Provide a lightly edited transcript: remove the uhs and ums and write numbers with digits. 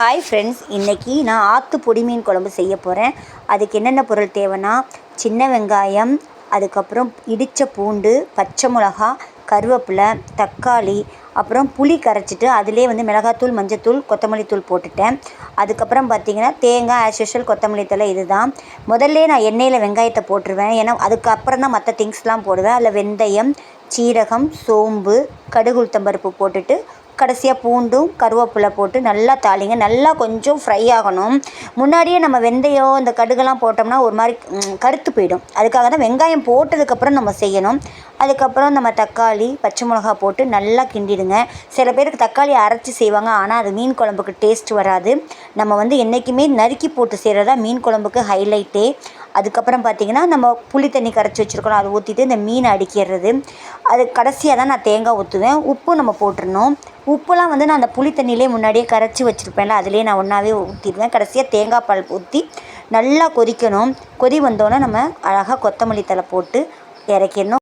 Hi friends, இன்றைக்கி நான் ஆற்று பொடி மீன் குழம்பு செய்ய போகிறேன். அதுக்கு என்னென்ன பொருள் தேவைன்னா, சின்ன வெங்காயம், அதுக்கப்புறம் இடித்த பூண்டு, பச்சை மிளகா, கருவேப்பிலை, தக்காளி, அப்புறம் புளி கரைச்சிட்டு அதிலே மிளகாத்தூள், மஞ்சத்தூள், கொத்தமல்லி தூள் போட்டுட்டேன். அதுக்கப்புறம் பார்த்திங்கன்னா தேங்காய், ஆஸ் யூஷுவல் கொத்தமல்லி தழை. இதுதான் முதல்ல நான் எண்ணெயில் வெங்காயத்தை போட்டுருவேன். ஏன்னா அதுக்கப்புறம் தான் மற்ற திங்ஸ்லாம் போடுவேன். அதில் வெந்தயம், சீரகம், சோம்பு, கடுகு, உளுத்தம்பருப்பு போட்டுட்டு கடைசியாக பூண்டும் கருவேப்பிலை போட்டு நல்லா தாளிங்க. நல்லா கொஞ்சம் ஃப்ரை ஆகணும். முன்னாடியே நம்ம வெந்தயம் இந்த கடுகெல்லாம் போட்டோம்னா ஒரு மாதிரி கருத்து போயிடும். அதுக்காக தான் வெங்காயம் போட்டதுக்கப்புறம் நம்ம செய்யணும். அதுக்கப்புறம் நம்ம தக்காளி, பச்சை மிளகா போட்டு நல்லா கிண்டிடுங்க. சில பேருக்கு தக்காளி அரைச்சி செய்வாங்க, ஆனால் அது மீன் குழம்புக்கு டேஸ்ட் வராது. நம்ம என்றைக்குமே நறுக்கி போட்டு செய்கிறதா மீன் குழம்புக்கு ஹைலைட்டே. அதுக்கப்புறம் பார்த்திங்கன்னா நம்ம புளி தண்ணி கரைச்சி வச்சுருக்கோம், அதை ஊற்றிட்டு இந்த மீனை அடிக்கிறது. அது கடைசியாக தான் நான் தேங்காய் ஊற்றுவேன். உப்பு நம்ம போட்டுடணும். உப்புலாம் நான் அந்த புளி தண்ணியிலே முன்னாடியே கரைச்சி வச்சுருப்பேன்ல, அதிலே நான் ஒன்றாவே ஊற்றிடுவேன். கடைசியாக தேங்காய் பால் ஊற்றி நல்லா கொதிக்கணும். கொதி வந்தோன்னே நம்ம அழகாக கொத்தமல்லி தழை போட்டு இறக்கிடணும்.